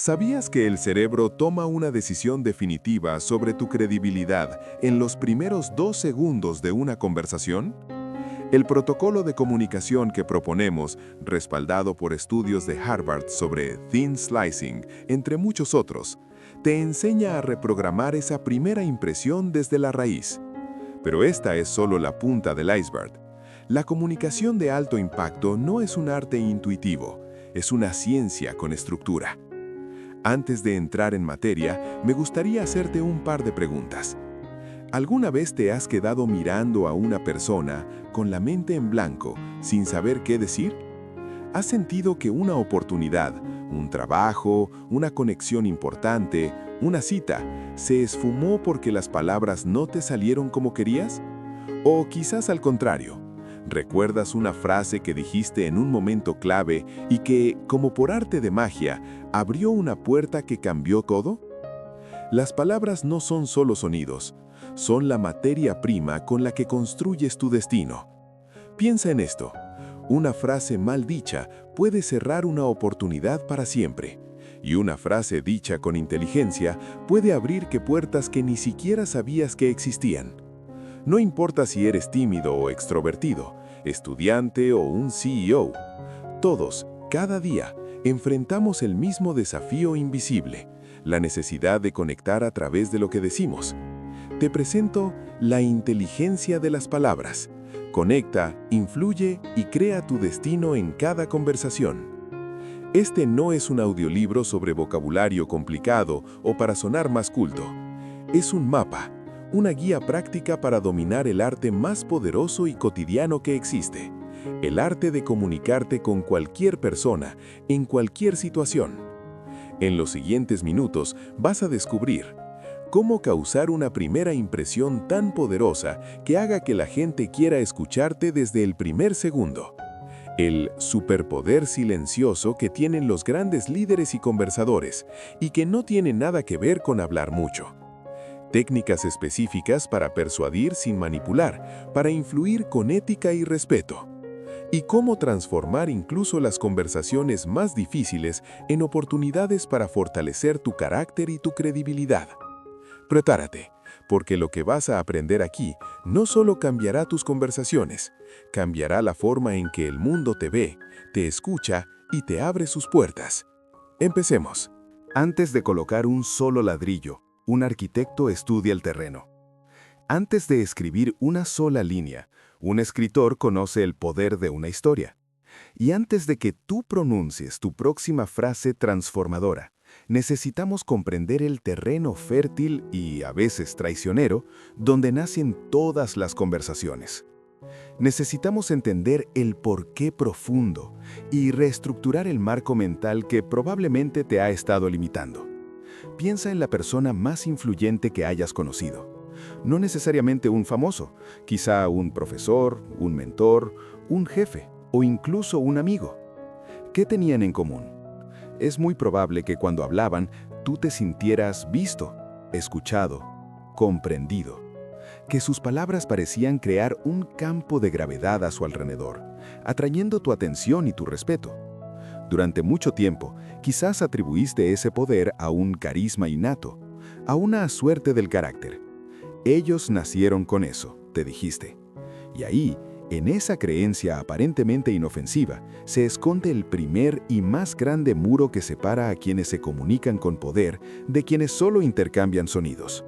¿Sabías que el cerebro toma una decisión definitiva sobre tu credibilidad en los primeros 2 segundos de una conversación? El protocolo de comunicación que proponemos, respaldado por estudios de Harvard sobre thin slicing, entre muchos otros, te enseña a reprogramar esa primera impresión desde la raíz. Pero esta es solo la punta del iceberg. La comunicación de alto impacto no es un arte intuitivo, es una ciencia con estructura. Antes de entrar en materia, me gustaría hacerte un par de preguntas. ¿Alguna vez te has quedado mirando a una persona con la mente en blanco, sin saber qué decir? ¿Has sentido que una oportunidad, un trabajo, una conexión importante, una cita, se esfumó porque las palabras no te salieron como querías? O quizás al contrario, ¿recuerdas una frase que dijiste en un momento clave y que, como por arte de magia, abrió una puerta que cambió todo? Las palabras no son solo sonidos, son la materia prima con la que construyes tu destino. Piensa en esto. Una frase mal dicha puede cerrar una oportunidad para siempre, y una frase dicha con inteligencia puede abrir puertas que ni siquiera sabías que existían. No importa si eres tímido o extrovertido, estudiante o un CEO. Todos, cada día, enfrentamos el mismo desafío invisible, la necesidad de conectar a través de lo que decimos. Te presento la inteligencia de las palabras. Conecta, influye y crea tu destino en cada conversación. Este no es un audiolibro sobre vocabulario complicado o para sonar más culto. Es un mapa, una guía práctica para dominar el arte más poderoso y cotidiano que existe, el arte de comunicarte con cualquier persona, en cualquier situación. En los siguientes minutos vas a descubrir cómo causar una primera impresión tan poderosa que haga que la gente quiera escucharte desde el primer segundo. El superpoder silencioso que tienen los grandes líderes y conversadores, y que no tiene nada que ver con hablar mucho. Técnicas específicas para persuadir sin manipular, para influir con ética y respeto. Y cómo transformar incluso las conversaciones más difíciles en oportunidades para fortalecer tu carácter y tu credibilidad. Prepárate, porque lo que vas a aprender aquí no solo cambiará tus conversaciones, cambiará la forma en que el mundo te ve, te escucha y te abre sus puertas. Empecemos. Antes de colocar un solo ladrillo, un arquitecto estudia el terreno. Antes de escribir una sola línea, un escritor conoce el poder de una historia. Y antes de que tú pronuncies tu próxima frase transformadora, necesitamos comprender el terreno fértil y, a veces, traicionero, donde nacen todas las conversaciones. Necesitamos entender el porqué profundo y reestructurar el marco mental que probablemente te ha estado limitando. Piensa en la persona más influyente que hayas conocido. No necesariamente un famoso, quizá un profesor, un mentor, un jefe o incluso un amigo. ¿Qué tenían en común? Es muy probable que cuando hablaban, tú te sintieras visto, escuchado, comprendido. Que sus palabras parecían crear un campo de gravedad a su alrededor, atrayendo tu atención y tu respeto. Durante mucho tiempo, quizás atribuiste ese poder a un carisma innato, a una suerte del carácter. Ellos nacieron con eso, te dijiste. Y ahí, en esa creencia aparentemente inofensiva, se esconde el primer y más grande muro que separa a quienes se comunican con poder de quienes solo intercambian sonidos.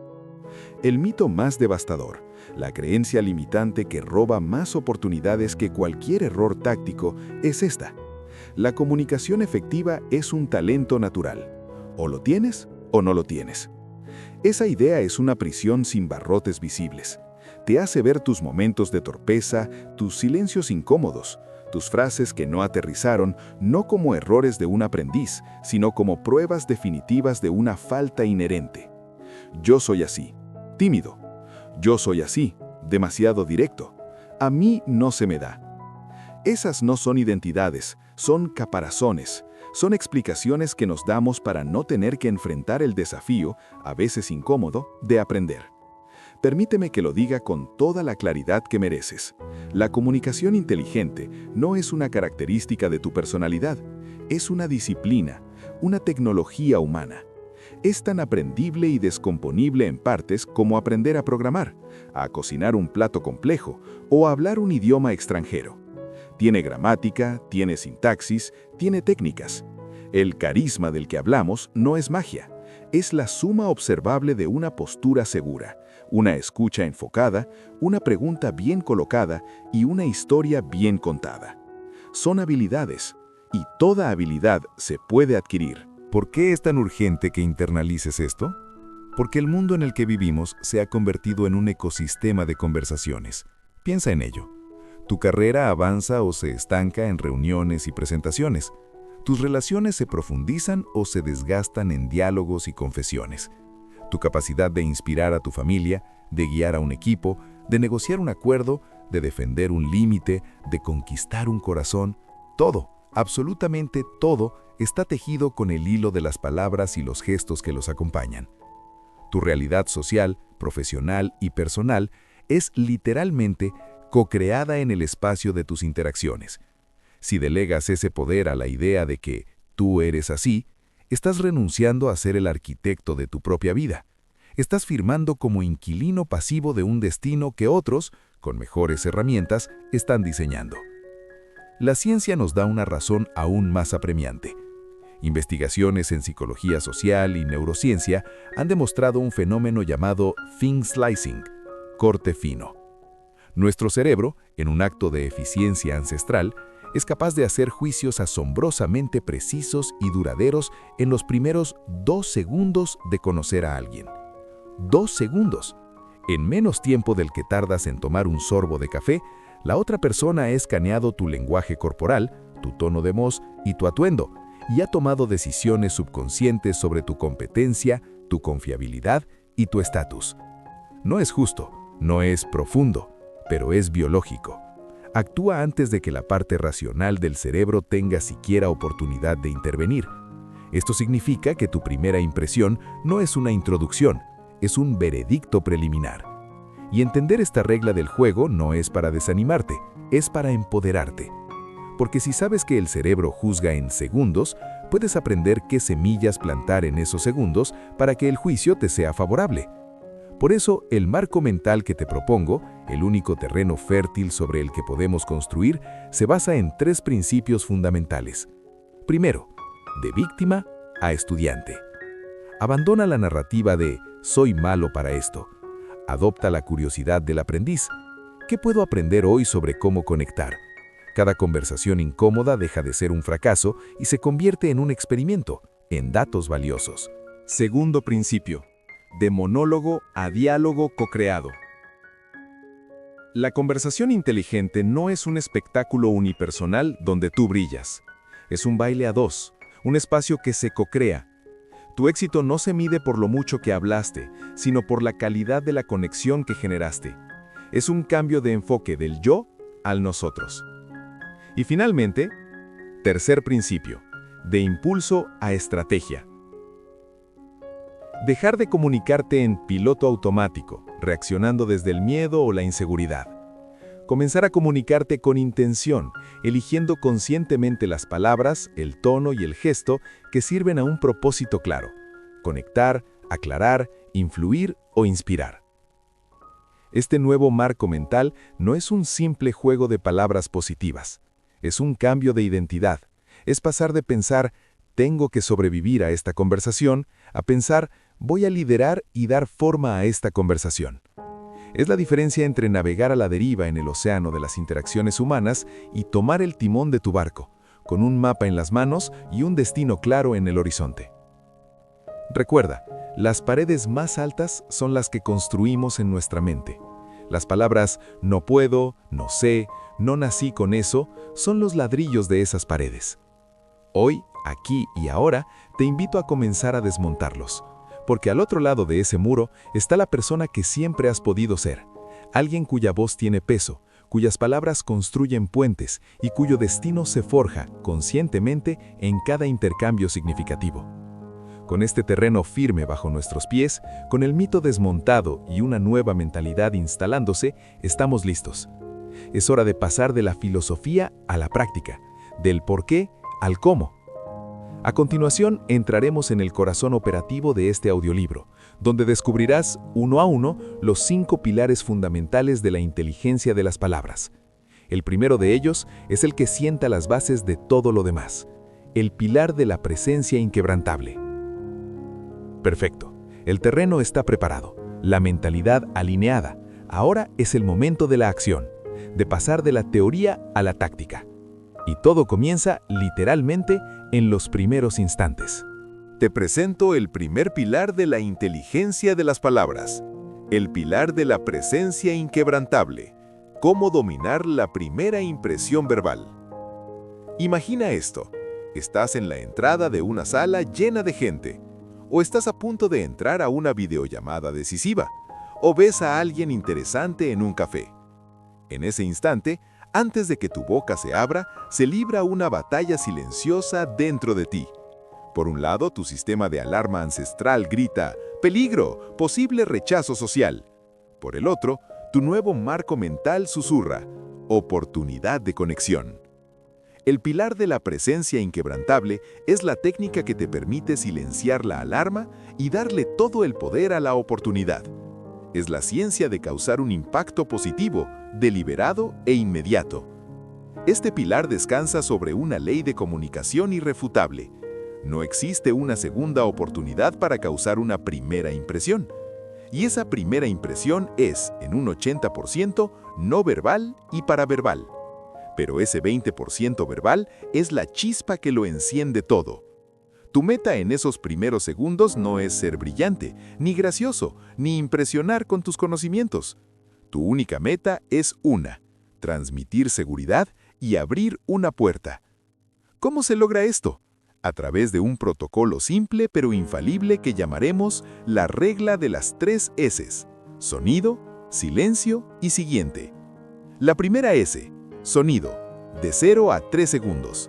El mito más devastador, la creencia limitante que roba más oportunidades que cualquier error táctico, es esta. La comunicación efectiva es un talento natural. O lo tienes o no lo tienes. Esa idea es una prisión sin barrotes visibles. Te hace ver tus momentos de torpeza, tus silencios incómodos, tus frases que no aterrizaron, no como errores de un aprendiz, sino como pruebas definitivas de una falta inherente. Yo soy así, tímido. Yo soy así, demasiado directo. A mí no se me da. Esas no son identidades, son caparazones, son explicaciones que nos damos para no tener que enfrentar el desafío, a veces incómodo, de aprender. Permíteme que lo diga con toda la claridad que mereces. La comunicación inteligente no es una característica de tu personalidad, es una disciplina, una tecnología humana. Es tan aprendible y descomponible en partes como aprender a programar, a cocinar un plato complejo o a hablar un idioma extranjero. Tiene gramática, tiene sintaxis, tiene técnicas. El carisma del que hablamos no es magia, es la suma observable de una postura segura, una escucha enfocada, una pregunta bien colocada y una historia bien contada. Son habilidades, y toda habilidad se puede adquirir. ¿Por qué es tan urgente que internalices esto? Porque el mundo en el que vivimos se ha convertido en un ecosistema de conversaciones. Piensa en ello. Tu carrera avanza o se estanca en reuniones y presentaciones. Tus relaciones se profundizan o se desgastan en diálogos y confesiones. Tu capacidad de inspirar a tu familia, de guiar a un equipo, de negociar un acuerdo, de defender un límite, de conquistar un corazón, todo, absolutamente todo, está tejido con el hilo de las palabras y los gestos que los acompañan. Tu realidad social, profesional y personal es literalmente co-creada en el espacio de tus interacciones. Si delegas ese poder a la idea de que tú eres así, estás renunciando a ser el arquitecto de tu propia vida. Estás firmando como inquilino pasivo de un destino que otros, con mejores herramientas, están diseñando. La ciencia nos da una razón aún más apremiante. Investigaciones en psicología social y neurociencia han demostrado un fenómeno llamado thin slicing, corte fino. Nuestro cerebro, en un acto de eficiencia ancestral, es capaz de hacer juicios asombrosamente precisos y duraderos en los primeros 2 segundos de conocer a alguien. 2 segundos. En menos tiempo del que tardas en tomar un sorbo de café, la otra persona ha escaneado tu lenguaje corporal, tu tono de voz y tu atuendo, y ha tomado decisiones subconscientes sobre tu competencia, tu confiabilidad y tu estatus. No es justo, no es profundo, pero es biológico. Actúa antes de que la parte racional del cerebro tenga siquiera oportunidad de intervenir. Esto significa que tu primera impresión no es una introducción, es un veredicto preliminar. Y entender esta regla del juego no es para desanimarte, es para empoderarte. Porque si sabes que el cerebro juzga en segundos, puedes aprender qué semillas plantar en esos segundos para que el juicio te sea favorable. Por eso, el marco mental que te propongo, el único terreno fértil sobre el que podemos construir, se basa en 3 principios fundamentales. Primero, de víctima a estudiante. Abandona la narrativa de «soy malo para esto». Adopta la curiosidad del aprendiz. ¿Qué puedo aprender hoy sobre cómo conectar? Cada conversación incómoda deja de ser un fracaso y se convierte en un experimento, en datos valiosos. Segundo principio, de monólogo a diálogo co-creado. La conversación inteligente no es un espectáculo unipersonal donde tú brillas. Es un baile a 2, un espacio que se co-crea. Tu éxito no se mide por lo mucho que hablaste, sino por la calidad de la conexión que generaste. Es un cambio de enfoque del yo al nosotros. Y finalmente, tercer principio, de impulso a estrategia. Dejar de comunicarte en piloto automático, reaccionando desde el miedo o la inseguridad. Comenzar a comunicarte con intención, eligiendo conscientemente las palabras, el tono y el gesto que sirven a un propósito claro: conectar, aclarar, influir o inspirar. Este nuevo marco mental no es un simple juego de palabras positivas. Es un cambio de identidad. Es pasar de pensar, tengo que sobrevivir a esta conversación, a pensar, voy a liderar y dar forma a esta conversación. Es la diferencia entre navegar a la deriva en el océano de las interacciones humanas y tomar el timón de tu barco, con un mapa en las manos y un destino claro en el horizonte. Recuerda, las paredes más altas son las que construimos en nuestra mente. Las palabras no puedo, no sé, no nací con eso, son los ladrillos de esas paredes. Hoy, aquí y ahora, te invito a comenzar a desmontarlos. Porque al otro lado de ese muro está la persona que siempre has podido ser. Alguien cuya voz tiene peso, cuyas palabras construyen puentes y cuyo destino se forja conscientemente en cada intercambio significativo. Con este terreno firme bajo nuestros pies, con el mito desmontado y una nueva mentalidad instalándose, estamos listos. Es hora de pasar de la filosofía a la práctica, del por qué al cómo. A continuación, entraremos en el corazón operativo de este audiolibro, donde descubrirás uno a uno los 5 pilares fundamentales de la inteligencia de las palabras. El primero de ellos es el que sienta las bases de todo lo demás, el pilar de la presencia inquebrantable. Perfecto, el terreno está preparado, la mentalidad alineada. Ahora es el momento de la acción, de pasar de la teoría a la táctica. Y todo comienza, literalmente, en los primeros instantes. Te presento el primer pilar de la inteligencia de las palabras, el pilar de la presencia inquebrantable, cómo dominar la primera impresión verbal. Imagina esto, estás en la entrada de una sala llena de gente, o estás a punto de entrar a una videollamada decisiva, o ves a alguien interesante en un café. En ese instante, antes de que tu boca se abra, se libra una batalla silenciosa dentro de ti. Por un lado, tu sistema de alarma ancestral grita, ¡peligro! ¡Posible rechazo social! Por el otro, tu nuevo marco mental susurra, ¡oportunidad de conexión! El pilar de la presencia inquebrantable es la técnica que te permite silenciar la alarma y darle todo el poder a la oportunidad. Es la ciencia de causar un impacto positivo, deliberado e inmediato. Este pilar descansa sobre una ley de comunicación irrefutable. No existe una segunda oportunidad para causar una primera impresión. Y esa primera impresión es, en un 80%, no verbal y paraverbal. Pero ese 20% verbal es la chispa que lo enciende todo. Tu meta en esos primeros segundos no es ser brillante, ni gracioso, ni impresionar con tus conocimientos. Tu única meta es transmitir seguridad y abrir una puerta. ¿Cómo se logra esto? A través de un protocolo simple pero infalible que llamaremos la regla de las 3 S: sonido, silencio y siguiente. La primera S, sonido, de 0 a 3 segundos.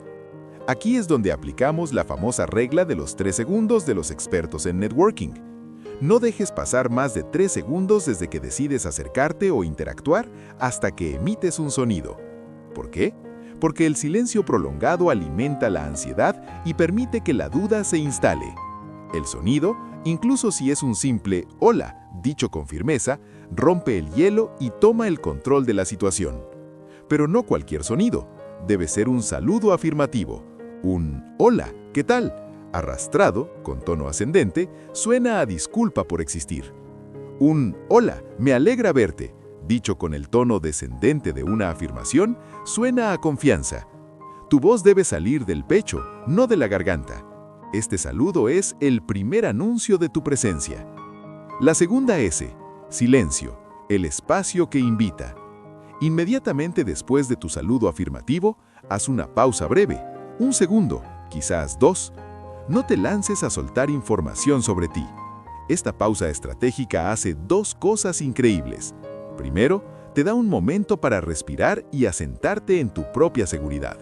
Aquí es donde aplicamos la famosa regla de los 3 segundos de los expertos en networking. No dejes pasar más de 3 segundos desde que decides acercarte o interactuar hasta que emites un sonido. ¿Por qué? Porque el silencio prolongado alimenta la ansiedad y permite que la duda se instale. El sonido, incluso si es un simple «hola», dicho con firmeza, rompe el hielo y toma el control de la situación. Pero no cualquier sonido. Debe ser un saludo afirmativo. Un «hola, ¿qué tal?», arrastrado, con tono ascendente, suena a disculpa por existir. Un «hola, me alegra verte», dicho con el tono descendente de una afirmación, suena a confianza. Tu voz debe salir del pecho, no de la garganta. Este saludo es el primer anuncio de tu presencia. La segunda S, silencio, el espacio que invita. Inmediatamente después de tu saludo afirmativo, haz una pausa breve, 1 segundo, quizás 2. No te lances a soltar información sobre ti. Esta pausa estratégica hace 2 cosas increíbles. Primero, te da un momento para respirar y asentarte en tu propia seguridad.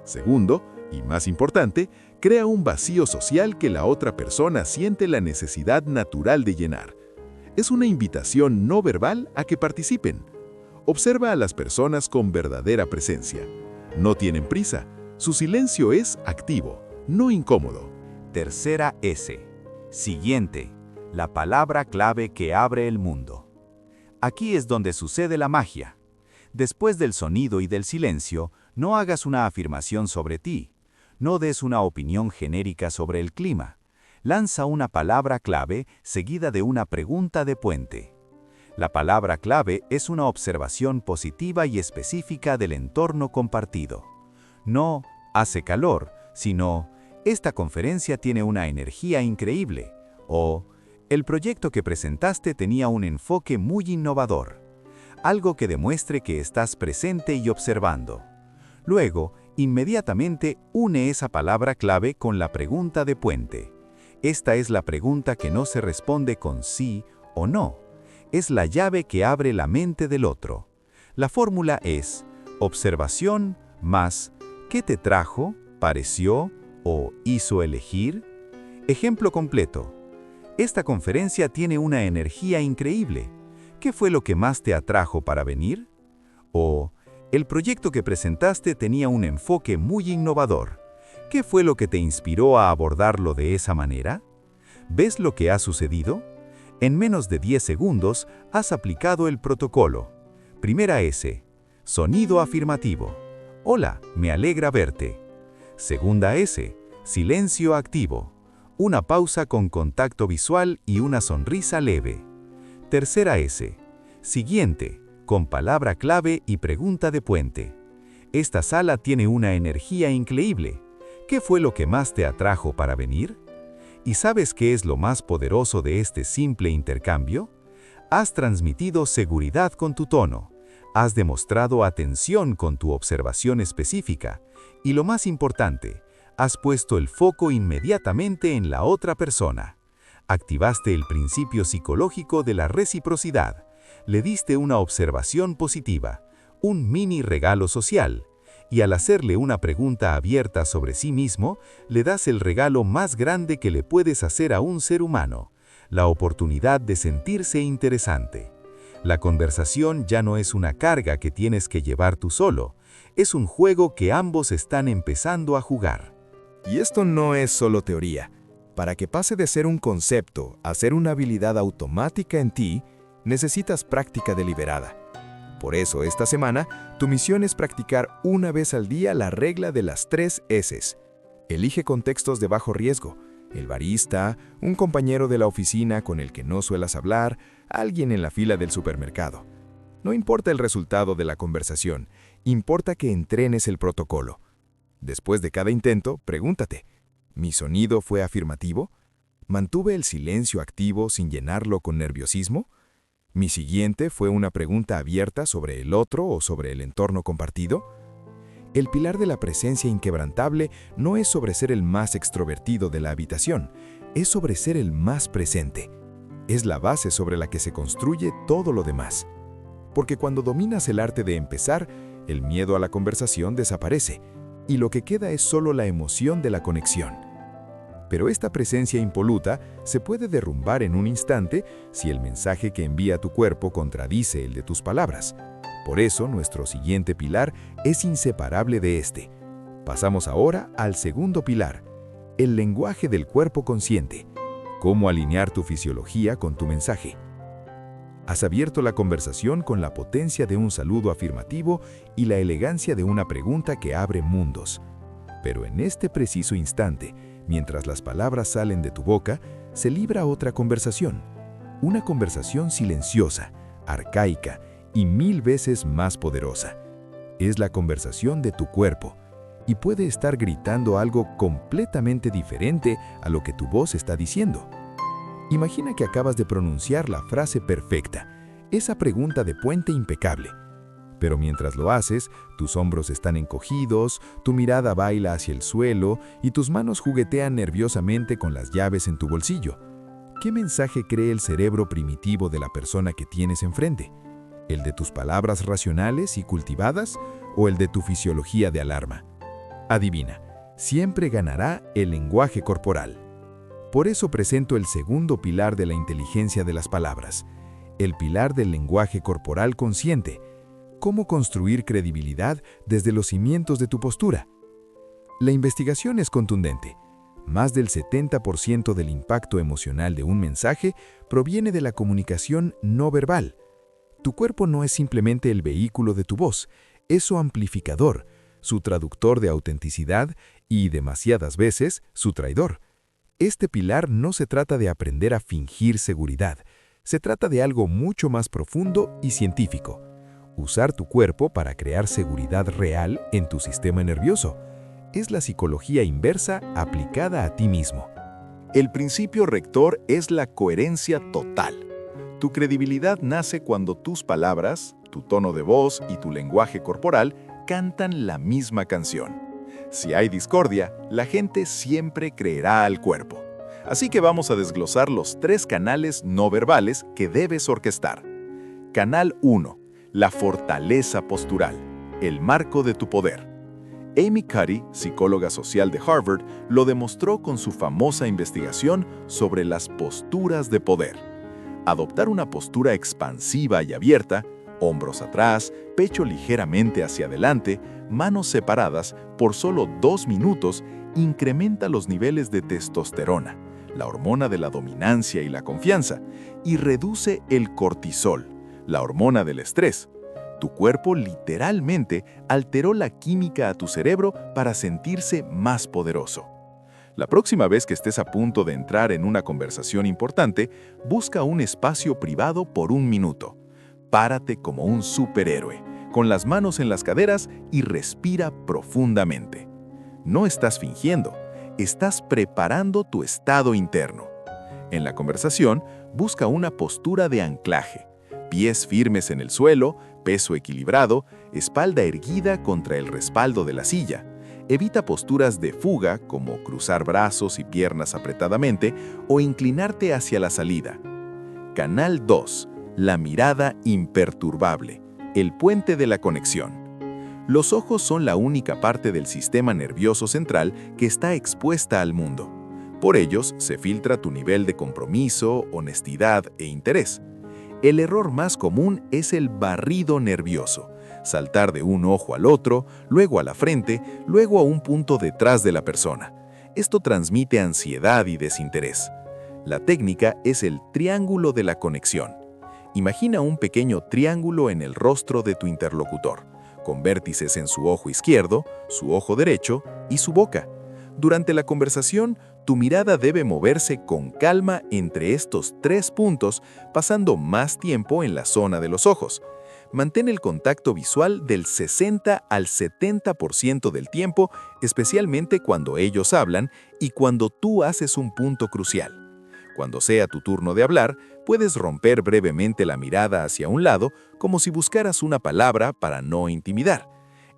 Segundo, y más importante, crea un vacío social que la otra persona siente la necesidad natural de llenar. Es una invitación no verbal a que participen. Observa a las personas con verdadera presencia. No tienen prisa. Su silencio es activo, no incómodo. Tercera S. Siguiente. La palabra clave que abre el mundo. Aquí es donde sucede la magia. Después del sonido y del silencio, no hagas una afirmación sobre ti. No des una opinión genérica sobre el clima. Lanza una palabra clave seguida de una pregunta de puente. La palabra clave es una observación positiva y específica del entorno compartido. No «hace calor», sino «esta conferencia tiene una energía increíble» o «el proyecto que presentaste tenía un enfoque muy innovador». Algo que demuestre que estás presente y observando. Luego, inmediatamente une esa palabra clave con la pregunta de puente. Esta es la pregunta que no se responde con sí o no. Es la llave que abre la mente del otro. La fórmula es observación más ¿qué te trajo, pareció o hizo elegir? Ejemplo completo. Esta conferencia tiene una energía increíble. ¿Qué fue lo que más te atrajo para venir? O el proyecto que presentaste tenía un enfoque muy innovador. ¿Qué fue lo que te inspiró a abordarlo de esa manera? ¿Ves lo que ha sucedido? En menos de 10 segundos has aplicado el protocolo. Primera S. Sonido afirmativo. Hola, me alegra verte. Segunda S. Silencio activo. Una pausa con contacto visual y una sonrisa leve. Tercera S. Siguiente, con palabra clave y pregunta de puente. Esta sala tiene una energía increíble. ¿Qué fue lo que más te atrajo para venir? ¿Y sabes qué es lo más poderoso de este simple intercambio? Has transmitido seguridad con tu tono, has demostrado atención con tu observación específica y lo más importante, has puesto el foco inmediatamente en la otra persona. Activaste el principio psicológico de la reciprocidad, le diste una observación positiva, un mini regalo social, y al hacerle una pregunta abierta sobre sí mismo, le das el regalo más grande que le puedes hacer a un ser humano, la oportunidad de sentirse interesante. La conversación ya no es una carga que tienes que llevar tú solo, es un juego que ambos están empezando a jugar. Y esto no es solo teoría. Para que pase de ser un concepto a ser una habilidad automática en ti, necesitas práctica deliberada. Por eso, esta semana, tu misión es practicar una vez al día la regla de las 3 S's. Elige contextos de bajo riesgo: el barista, un compañero de la oficina con el que no suelas hablar, alguien en la fila del supermercado. No importa el resultado de la conversación, importa que entrenes el protocolo. Después de cada intento, pregúntate: ¿mi sonido fue afirmativo? ¿Mantuve el silencio activo sin llenarlo con nerviosismo? ¿Mi siguiente fue una pregunta abierta sobre el otro o sobre el entorno compartido? El pilar de la presencia inquebrantable no es sobre ser el más extrovertido de la habitación, es sobre ser el más presente. Es la base sobre la que se construye todo lo demás. Porque cuando dominas el arte de empezar, el miedo a la conversación desaparece, y lo que queda es solo la emoción de la conexión. Pero esta presencia impoluta se puede derrumbar en un instante si el mensaje que envía tu cuerpo contradice el de tus palabras. Por eso, nuestro siguiente pilar es inseparable de este. Pasamos ahora al segundo pilar, el lenguaje del cuerpo consciente. Cómo alinear tu fisiología con tu mensaje. Has abierto la conversación con la potencia de un saludo afirmativo y la elegancia de una pregunta que abre mundos. Pero en este preciso instante, mientras las palabras salen de tu boca, se libra otra conversación. Una conversación silenciosa, arcaica y 1000 veces más poderosa. Es la conversación de tu cuerpo y puede estar gritando algo completamente diferente a lo que tu voz está diciendo. Imagina que acabas de pronunciar la frase perfecta, esa pregunta de puente impecable. Pero mientras lo haces, tus hombros están encogidos, tu mirada baila hacia el suelo y tus manos juguetean nerviosamente con las llaves en tu bolsillo. ¿Qué mensaje cree el cerebro primitivo de la persona que tienes enfrente? ¿El de tus palabras racionales y cultivadas o el de tu fisiología de alarma? Adivina, siempre ganará el lenguaje corporal. Por eso presento el segundo pilar de la inteligencia de las palabras, el pilar del lenguaje corporal consciente. ¿Cómo construir credibilidad desde los cimientos de tu postura? La investigación es contundente. Más del 70% del impacto emocional de un mensaje proviene de la comunicación no verbal. Tu cuerpo no es simplemente el vehículo de tu voz, es su amplificador, su traductor de autenticidad y, demasiadas veces, su traidor. Este pilar no se trata de aprender a fingir seguridad, se trata de algo mucho más profundo y científico. Usar tu cuerpo para crear seguridad real en tu sistema nervioso. Es la psicología inversa aplicada a ti mismo. El principio rector es la coherencia total. Tu credibilidad nace cuando tus palabras, tu tono de voz y tu lenguaje corporal cantan la misma canción. Si hay discordia, la gente siempre creerá al cuerpo. Así que vamos a desglosar los 3 canales no verbales que debes orquestar. Canal 1. La fortaleza postural, el marco de tu poder. Amy Cuddy, psicóloga social de Harvard, lo demostró con su famosa investigación sobre las posturas de poder. Adoptar una postura expansiva y abierta, hombros atrás, pecho ligeramente hacia adelante, manos separadas por solo 2 minutos incrementa los niveles de testosterona, la hormona de la dominancia y la confianza, y reduce el cortisol, la hormona del estrés. Tu cuerpo literalmente alteró la química a tu cerebro para sentirse más poderoso. La próxima vez que estés a punto de entrar en una conversación importante, busca un espacio privado por 1 minuto. Párate como un superhéroe, con las manos en las caderas y respira profundamente. No estás fingiendo, estás preparando tu estado interno. En la conversación, busca una postura de anclaje. Pies firmes en el suelo, peso equilibrado, espalda erguida contra el respaldo de la silla. Evita posturas de fuga como cruzar brazos y piernas apretadamente o inclinarte hacia la salida. Canal 2. La mirada imperturbable, el puente de la conexión. Los ojos son la única parte del sistema nervioso central que está expuesta al mundo. Por ellos se filtra tu nivel de compromiso, honestidad e interés. El error más común es el barrido nervioso. Saltar de un ojo al otro, luego a la frente, luego a un punto detrás de la persona. Esto transmite ansiedad y desinterés. La técnica es el triángulo de la conexión. Imagina un pequeño triángulo en el rostro de tu interlocutor, con vértices en su ojo izquierdo, su ojo derecho y su boca. Durante la conversación, tu mirada debe moverse con calma entre estos 3 puntos, pasando más tiempo en la zona de los ojos. Mantén el contacto visual del 60 al 70% del tiempo, especialmente cuando ellos hablan y cuando tú haces un punto crucial. Cuando sea tu turno de hablar, puedes romper brevemente la mirada hacia un lado, como si buscaras una palabra para no intimidar.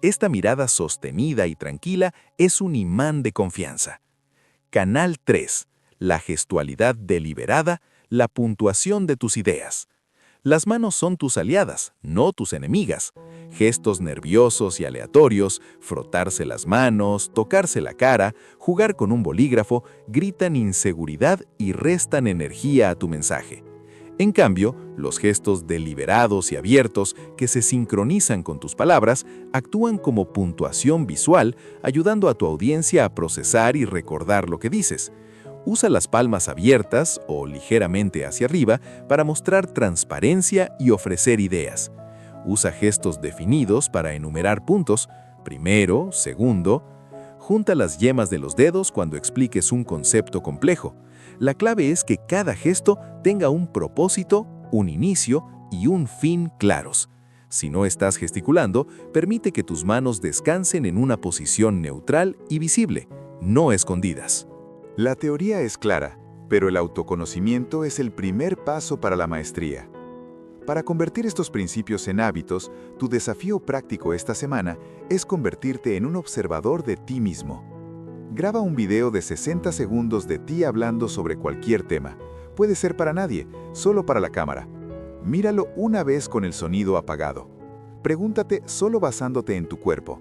Esta mirada sostenida y tranquila es un imán de confianza. Canal 3. La gestualidad deliberada, la puntuación de tus ideas. Las manos son tus aliadas, no tus enemigas. Gestos nerviosos y aleatorios, frotarse las manos, tocarse la cara, jugar con un bolígrafo, gritan inseguridad y restan energía a tu mensaje. En cambio, los gestos deliberados y abiertos que se sincronizan con tus palabras actúan como puntuación visual, ayudando a tu audiencia a procesar y recordar lo que dices. Usa las palmas abiertas o ligeramente hacia arriba para mostrar transparencia y ofrecer ideas. Usa gestos definidos para enumerar puntos, primero, segundo. Junta las yemas de los dedos cuando expliques un concepto complejo. La clave es que cada gesto tenga un propósito, un inicio y un fin claros. Si no estás gesticulando, permite que tus manos descansen en una posición neutral y visible, no escondidas. La teoría es clara, pero el autoconocimiento es el primer paso para la maestría. Para convertir estos principios en hábitos, tu desafío práctico esta semana es convertirte en un observador de ti mismo. Graba un video de 60 segundos de ti hablando sobre cualquier tema. Puede ser para nadie, solo para la cámara. Míralo una vez con el sonido apagado. Pregúntate solo basándote en tu cuerpo.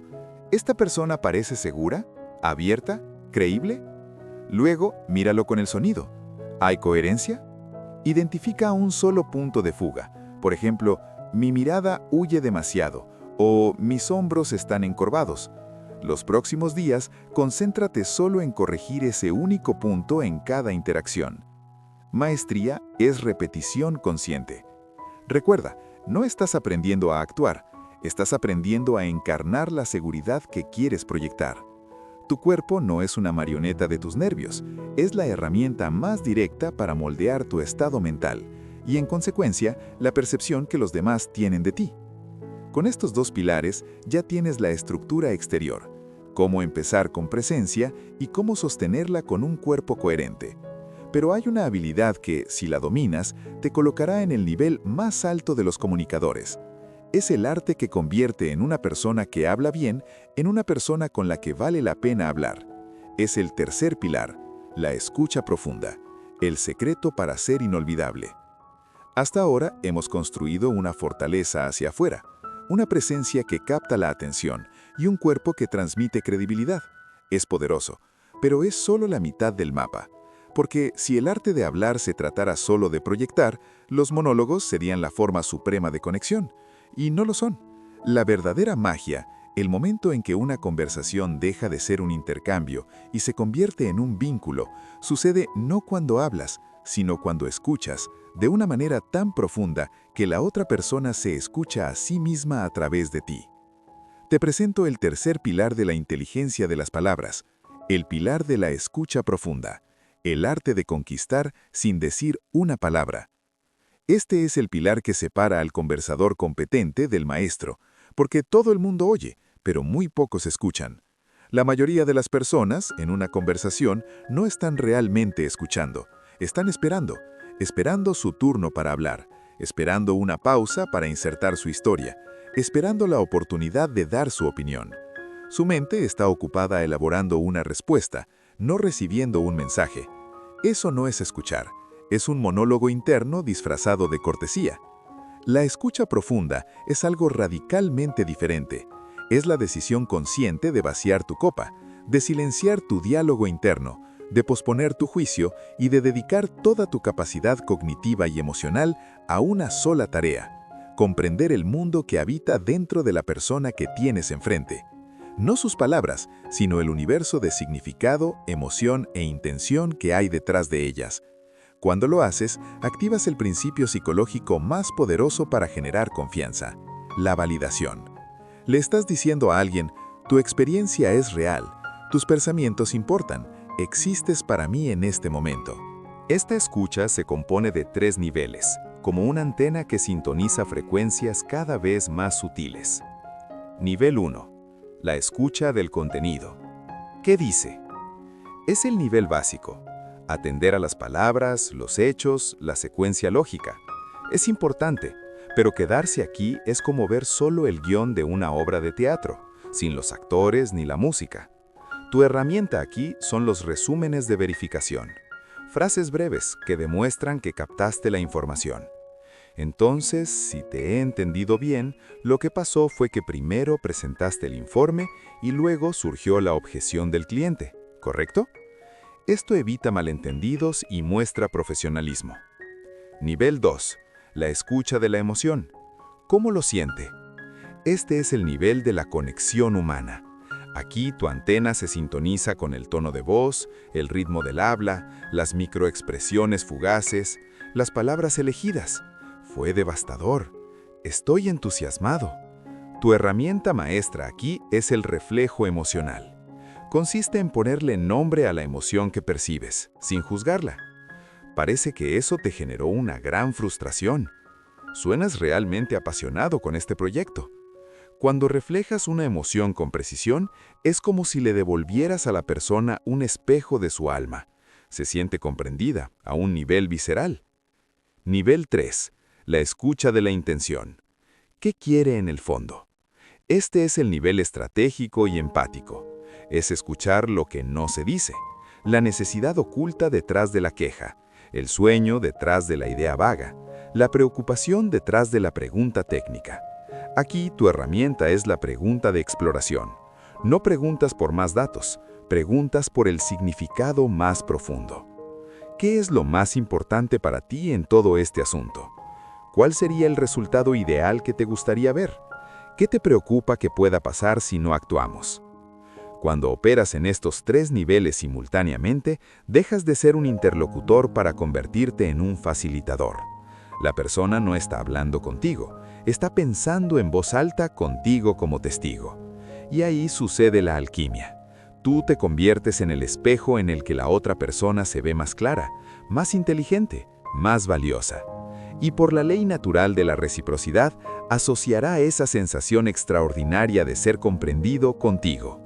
¿Esta persona parece segura? ¿Abierta? ¿Creíble? Luego, míralo con el sonido. ¿Hay coherencia? Identifica un solo punto de fuga. Por ejemplo, mi mirada huye demasiado o mis hombros están encorvados. Los próximos días, concéntrate solo en corregir ese único punto en cada interacción. Maestría es repetición consciente. Recuerda, no estás aprendiendo a actuar, estás aprendiendo a encarnar la seguridad que quieres proyectar. Tu cuerpo no es una marioneta de tus nervios, es la herramienta más directa para moldear tu estado mental y, en consecuencia, la percepción que los demás tienen de ti. Con estos 2 pilares ya tienes la estructura exterior, cómo empezar con presencia y cómo sostenerla con un cuerpo coherente. Pero hay una habilidad que, si la dominas, te colocará en el nivel más alto de los comunicadores. Es el arte que convierte en una persona que habla bien en una persona con la que vale la pena hablar. Es el tercer pilar, la escucha profunda, el secreto para ser inolvidable. Hasta ahora hemos construido una fortaleza hacia afuera, una presencia que capta la atención y un cuerpo que transmite credibilidad. Es poderoso, pero es solo la mitad del mapa. Porque si el arte de hablar se tratara solo de proyectar, los monólogos serían la forma suprema de conexión. Y no lo son. La verdadera magia El momento en que una conversación deja de ser un intercambio y se convierte en un vínculo, sucede no cuando hablas, sino cuando escuchas, de una manera tan profunda que la otra persona se escucha a sí misma a través de ti. Te presento el tercer pilar de la inteligencia de las palabras, el pilar de la escucha profunda, el arte de conquistar sin decir una palabra. Este es el pilar que separa al conversador competente del maestro, porque todo el mundo oye, pero muy pocos escuchan. La mayoría de las personas, en una conversación, no están realmente escuchando. Están esperando su turno para hablar, esperando una pausa para insertar su historia, esperando la oportunidad de dar su opinión. Su mente está ocupada elaborando una respuesta, no recibiendo un mensaje. Eso no es escuchar, es un monólogo interno disfrazado de cortesía. La escucha profunda es algo radicalmente diferente. Es la decisión consciente de vaciar tu copa, de silenciar tu diálogo interno, de posponer tu juicio y de dedicar toda tu capacidad cognitiva y emocional a una sola tarea: comprender el mundo que habita dentro de la persona que tienes enfrente. No sus palabras, sino el universo de significado, emoción e intención que hay detrás de ellas. Cuando lo haces, activas el principio psicológico más poderoso para generar confianza: la validación. Le estás diciendo a alguien: tu experiencia es real, tus pensamientos importan, existes para mí en este momento. Esta escucha se compone de 3 niveles, como una antena que sintoniza frecuencias cada vez más sutiles. Nivel 1. La escucha del contenido. ¿Qué dice? Es el nivel básico. Atender a las palabras, los hechos, la secuencia lógica. Es importante, pero quedarse aquí es como ver solo el guión de una obra de teatro, sin los actores ni la música. Tu herramienta aquí son los resúmenes de verificación. Frases breves que demuestran que captaste la información. Entonces, si te he entendido bien, lo que pasó fue que primero presentaste el informe y luego surgió la objeción del cliente, ¿correcto? Esto evita malentendidos y muestra profesionalismo. Nivel 2. La escucha de la emoción. ¿Cómo lo siente? Este es el nivel de la conexión humana. Aquí tu antena se sintoniza con el tono de voz, el ritmo del habla, las microexpresiones fugaces, las palabras elegidas. Fue devastador. Estoy entusiasmado. Tu herramienta maestra aquí es el reflejo emocional. Consiste en ponerle nombre a la emoción que percibes, sin juzgarla. Parece que eso te generó una gran frustración. Suenas realmente apasionado con este proyecto. Cuando reflejas una emoción con precisión, es como si le devolvieras a la persona un espejo de su alma. Se siente comprendida a un nivel visceral. Nivel 3. La escucha de la intención. ¿Qué quiere en el fondo? Este es el nivel estratégico y empático. Es escuchar lo que no se dice, la necesidad oculta detrás de la queja, el sueño detrás de la idea vaga, la preocupación detrás de la pregunta técnica. Aquí tu herramienta es la pregunta de exploración. No preguntas por más datos, preguntas por el significado más profundo. ¿Qué es lo más importante para ti en todo este asunto? ¿Cuál sería el resultado ideal que te gustaría ver? ¿Qué te preocupa que pueda pasar si no actuamos? Cuando operas en estos 3 niveles simultáneamente, dejas de ser un interlocutor para convertirte en un facilitador. La persona no está hablando contigo, está pensando en voz alta contigo como testigo. Y ahí sucede la alquimia. Tú te conviertes en el espejo en el que la otra persona se ve más clara, más inteligente, más valiosa. Y por la ley natural de la reciprocidad, asociará esa sensación extraordinaria de ser comprendido contigo.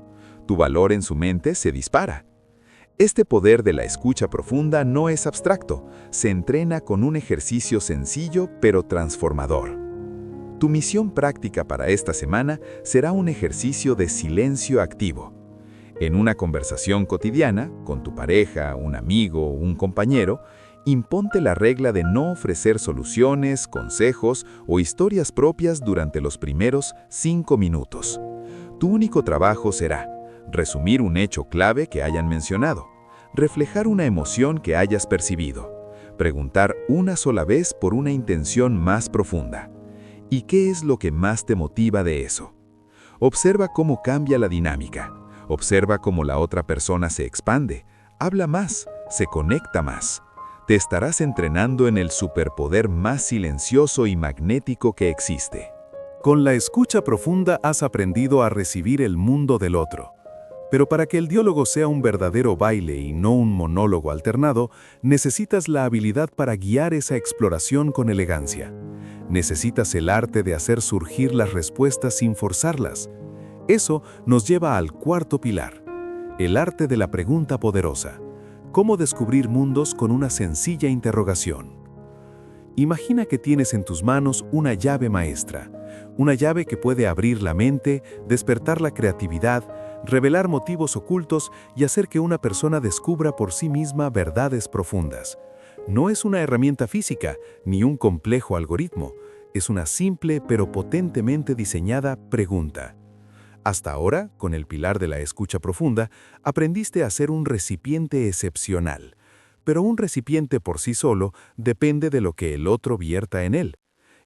Tu valor en su mente se dispara. Este poder de la escucha profunda no es abstracto, se entrena con un ejercicio sencillo pero transformador. Tu misión práctica para esta semana será un ejercicio de silencio activo. En una conversación cotidiana, con tu pareja, un amigo o un compañero, imponte la regla de no ofrecer soluciones, consejos o historias propias durante los primeros 5 minutos. Tu único trabajo será resumir un hecho clave que hayan mencionado, reflejar una emoción que hayas percibido, preguntar una sola vez por una intención más profunda. ¿Y qué es lo que más te motiva de eso? Observa cómo cambia la dinámica. Observa cómo la otra persona se expande, habla más, se conecta más. Te estarás entrenando en el superpoder más silencioso y magnético que existe. Con la escucha profunda has aprendido a recibir el mundo del otro. Pero para que el diálogo sea un verdadero baile y no un monólogo alternado, necesitas la habilidad para guiar esa exploración con elegancia. Necesitas el arte de hacer surgir las respuestas sin forzarlas. Eso nos lleva al cuarto pilar, el arte de la pregunta poderosa. ¿Cómo descubrir mundos con una sencilla interrogación? Imagina que tienes en tus manos una llave maestra, una llave que puede abrir la mente, despertar la creatividad, revelar motivos ocultos y hacer que una persona descubra por sí misma verdades profundas. No es una herramienta física, ni un complejo algoritmo, es una simple pero potentemente diseñada pregunta. Hasta ahora, con el pilar de la escucha profunda, aprendiste a ser un recipiente excepcional. Pero un recipiente por sí solo depende de lo que el otro vierta en él.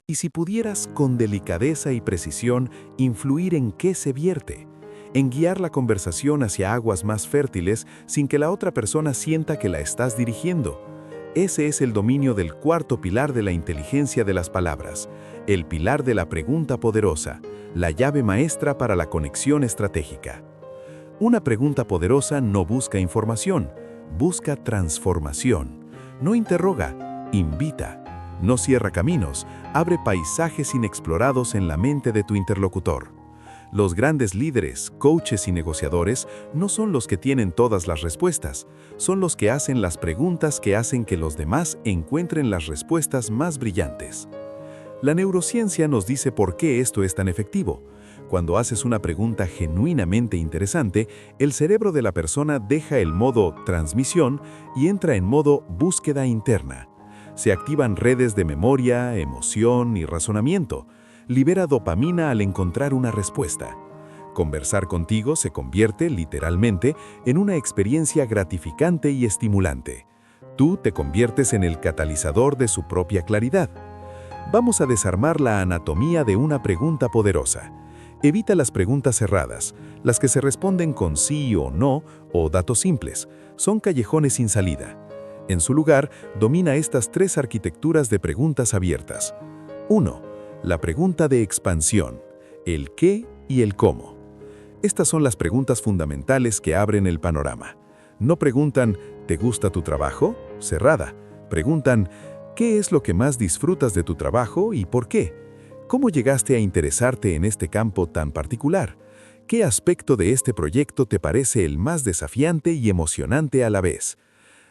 Y si pudieras, con delicadeza y precisión, influir en qué se vierte, en guiar la conversación hacia aguas más fértiles sin que la otra persona sienta que la estás dirigiendo. Ese es el dominio del cuarto pilar de la inteligencia de las palabras, el pilar de la pregunta poderosa, la llave maestra para la conexión estratégica. Una pregunta poderosa no busca información, busca transformación. No interroga, invita. No cierra caminos, abre paisajes inexplorados en la mente de tu interlocutor. Los grandes líderes, coaches y negociadores no son los que tienen todas las respuestas, son los que hacen las preguntas que hacen que los demás encuentren las respuestas más brillantes. La neurociencia nos dice por qué esto es tan efectivo. Cuando haces una pregunta genuinamente interesante, el cerebro de la persona deja el modo transmisión y entra en modo búsqueda interna. Se activan redes de memoria, emoción y razonamiento. Libera dopamina al encontrar una respuesta. Conversar contigo se convierte, literalmente, en una experiencia gratificante y estimulante. Tú te conviertes en el catalizador de su propia claridad. Vamos a desarmar la anatomía de una pregunta poderosa. Evita las preguntas cerradas, las que se responden con sí o no o datos simples. Son callejones sin salida. En su lugar, domina estas tres arquitecturas de preguntas abiertas. 1. La pregunta de expansión, el qué y el cómo. Estas son las preguntas fundamentales que abren el panorama. No preguntan, ¿te gusta tu trabajo? Cerrada. Preguntan, ¿qué es lo que más disfrutas de tu trabajo y por qué? ¿Cómo llegaste a interesarte en este campo tan particular? ¿Qué aspecto de este proyecto te parece el más desafiante y emocionante a la vez?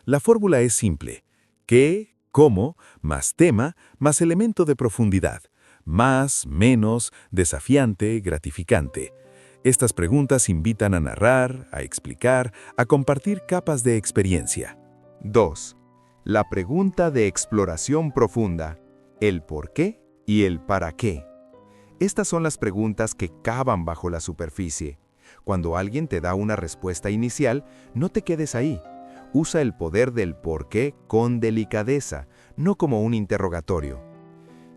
La fórmula es simple. ¿Qué, cómo, más tema, más elemento de profundidad? Más, menos, desafiante, gratificante. Estas preguntas invitan a narrar, a explicar, a compartir capas de experiencia. 2. La pregunta de exploración profunda, el por qué y el para qué. Estas son las preguntas que cavan bajo la superficie. Cuando alguien te da una respuesta inicial, no te quedes ahí. Usa el poder del por qué con delicadeza, no como un interrogatorio.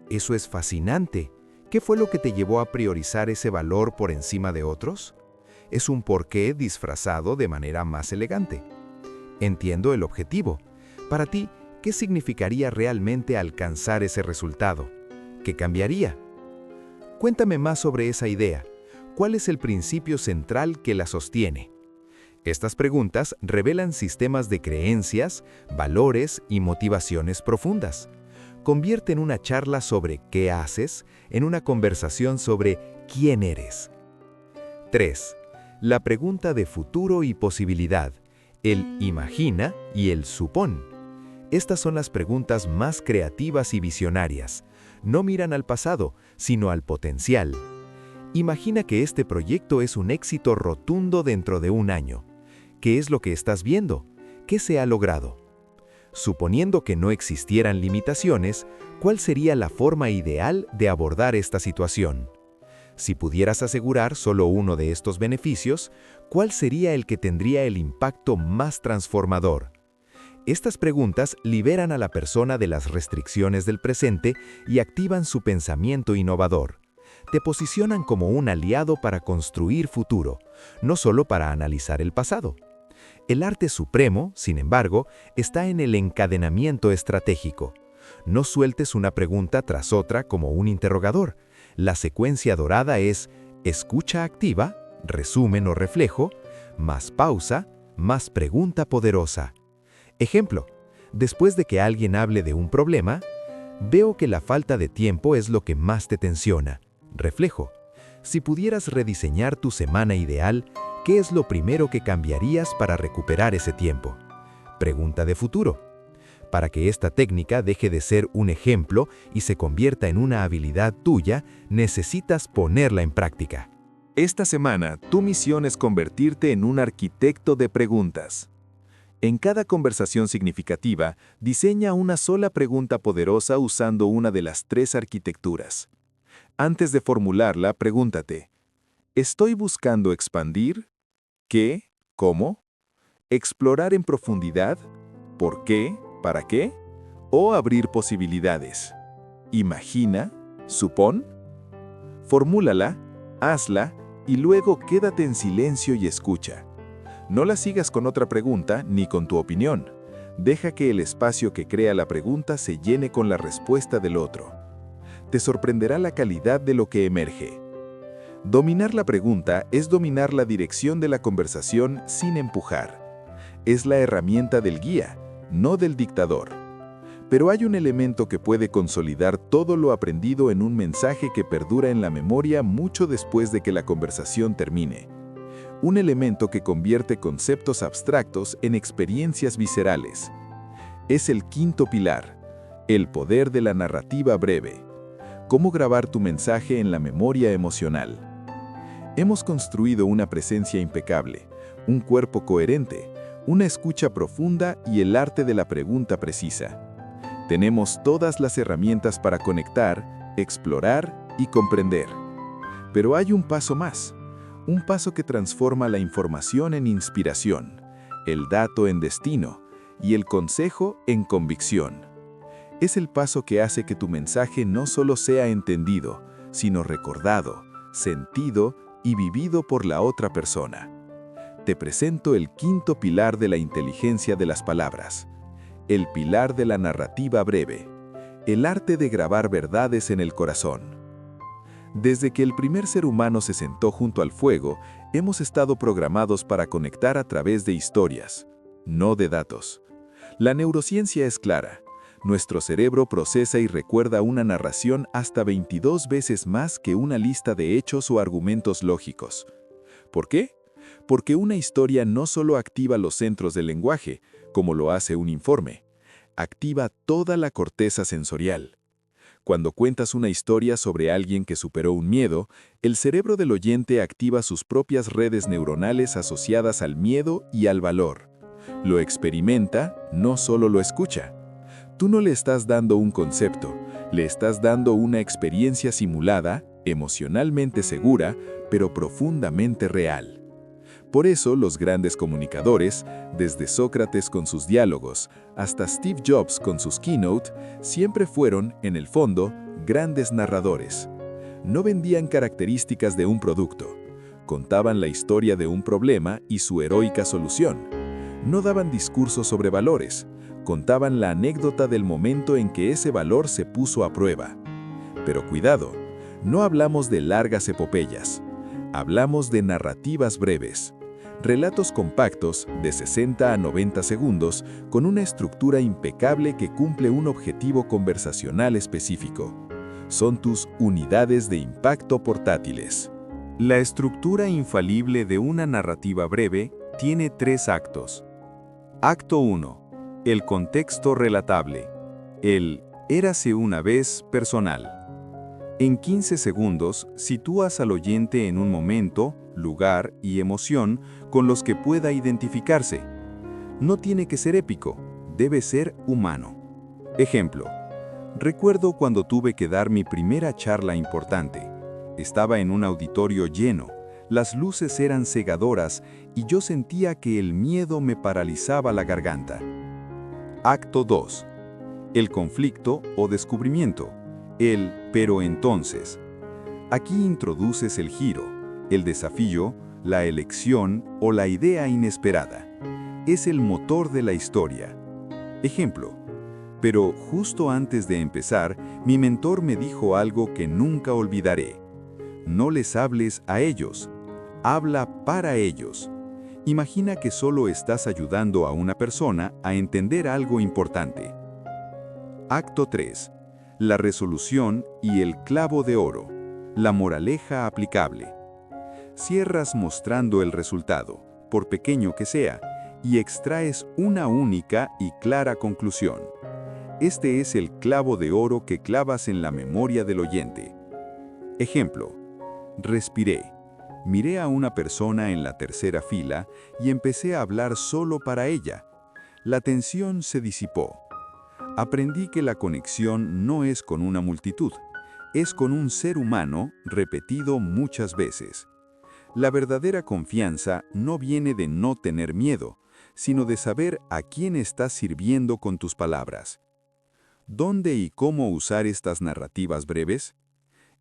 Eso es fascinante. ¿Qué fue lo que te llevó a priorizar ese valor por encima de otros? Es un porqué disfrazado de manera más elegante. Entiendo el objetivo. Para ti, ¿qué significaría realmente alcanzar ese resultado? ¿Qué cambiaría? Cuéntame más sobre esa idea. ¿Cuál es el principio central que la sostiene? Estas preguntas revelan sistemas de creencias, valores y motivaciones profundas. Convierten una charla sobre qué haces en una conversación sobre quién eres. 3. La pregunta de futuro y posibilidad, el imagina y el supón. Estas son las preguntas más creativas y visionarias. No miran al pasado, sino al potencial. Imagina que este proyecto es un éxito rotundo dentro de un año. ¿Qué es lo que estás viendo? ¿Qué se ha logrado? Suponiendo que no existieran limitaciones, ¿cuál sería la forma ideal de abordar esta situación? Si pudieras asegurar solo uno de estos beneficios, ¿cuál sería el que tendría el impacto más transformador? Estas preguntas liberan a la persona de las restricciones del presente y activan su pensamiento innovador. te posicionan como un aliado para construir futuro, no solo para analizar el pasado. El arte supremo, sin embargo, está en el encadenamiento estratégico. No sueltes una pregunta tras otra como un interrogador. La secuencia dorada es escucha activa, resumen o reflejo, más pausa, más pregunta poderosa. Ejemplo, después de que alguien hable de un problema, veo que la falta de tiempo es lo que más te tensiona. Reflejo, si pudieras rediseñar tu semana ideal, ¿qué es lo primero que cambiarías para recuperar ese tiempo? Pregunta de futuro. Para que esta técnica deje de ser un ejemplo y se convierta en una habilidad tuya, necesitas ponerla en práctica. Esta semana, tu misión es convertirte en un arquitecto de preguntas. En cada conversación significativa, diseña una sola pregunta poderosa usando una de las 3 arquitecturas. Antes de formularla, pregúntate, ¿estoy buscando expandir? ¿Qué? ¿Cómo? ¿Explorar en profundidad? ¿Por qué? ¿Para qué? ¿O abrir posibilidades? ¿Imagina? ¿Supón? Formúlala, hazla y luego quédate en silencio y escucha. No la sigas con otra pregunta ni con tu opinión. Deja que el espacio que crea la pregunta se llene con la respuesta del otro. Te sorprenderá la calidad de lo que emerge. Dominar la pregunta es dominar la dirección de la conversación sin empujar. Es la herramienta del guía, no del dictador. Pero hay un elemento que puede consolidar todo lo aprendido en un mensaje que perdura en la memoria mucho después de que la conversación termine. Un elemento que convierte conceptos abstractos en experiencias viscerales. Es el 5.º pilar, el poder de la narrativa breve. Cómo grabar tu mensaje en la memoria emocional. Hemos construido una presencia impecable, un cuerpo coherente, una escucha profunda y el arte de la pregunta precisa. Tenemos todas las herramientas para conectar, explorar y comprender. Pero hay un paso más. Un paso que transforma la información en inspiración, el dato en destino y el consejo en convicción. Es el paso que hace que tu mensaje no solo sea entendido, sino recordado, sentido y vivido por la otra persona. Te presento el 5.º pilar de la inteligencia de las palabras, el pilar de la narrativa breve, el arte de grabar verdades en el corazón. Desde que el primer ser humano se sentó junto al fuego, hemos estado programados para conectar a través de historias, no de datos. La neurociencia es clara. Nuestro cerebro procesa y recuerda una narración hasta 22 veces más que una lista de hechos o argumentos lógicos. ¿Por qué? Porque una historia no solo activa los centros del lenguaje, como lo hace un informe, activa toda la corteza sensorial. Cuando cuentas una historia sobre alguien que superó un miedo, el cerebro del oyente activa sus propias redes neuronales asociadas al miedo y al valor. Lo experimenta, no solo lo escucha. Tú no le estás dando un concepto, le estás dando una experiencia simulada, emocionalmente segura, pero profundamente real. Por eso los grandes comunicadores, desde Sócrates con sus diálogos hasta Steve Jobs con sus keynote, siempre fueron, en el fondo, grandes narradores. No vendían características de un producto, contaban la historia de un problema y su heroica solución. No daban discursos sobre valores, contaban la anécdota del momento en que ese valor se puso a prueba. Pero cuidado, no hablamos de largas epopeyas, hablamos de narrativas breves. Relatos compactos, de 60 a 90 segundos, con una estructura impecable que cumple un objetivo conversacional específico. Son tus unidades de impacto portátiles. La estructura infalible de una narrativa breve tiene 3 actos. Acto 1. El contexto relatable. El érase una vez personal. En 15 segundos, sitúas al oyente en un momento, lugar y emoción con los que pueda identificarse. No tiene que ser épico, debe ser humano. Ejemplo, recuerdo cuando tuve que dar mi primera charla importante. Estaba en un auditorio lleno, las luces eran cegadoras y yo sentía que el miedo me paralizaba la garganta. Acto 2. El conflicto o descubrimiento. El pero entonces. Aquí introduces el giro, el desafío, la elección o la idea inesperada. Es el motor de la historia. Ejemplo, pero justo antes de empezar, mi mentor me dijo algo que nunca olvidaré. No les hables a ellos, habla para ellos. Imagina que solo estás ayudando a una persona a entender algo importante. Acto 3. La resolución y el clavo de oro. La moraleja aplicable. Cierras mostrando el resultado, por pequeño que sea, y extraes una única y clara conclusión. Este es el clavo de oro que clavas en la memoria del oyente. Ejemplo. Respiré. Miré a una persona en la tercera fila y empecé a hablar solo para ella. La tensión se disipó. Aprendí que la conexión no es con una multitud, es con un ser humano repetido muchas veces. La verdadera confianza no viene de no tener miedo, sino de saber a quién estás sirviendo con tus palabras. ¿Dónde y cómo usar estas narrativas breves?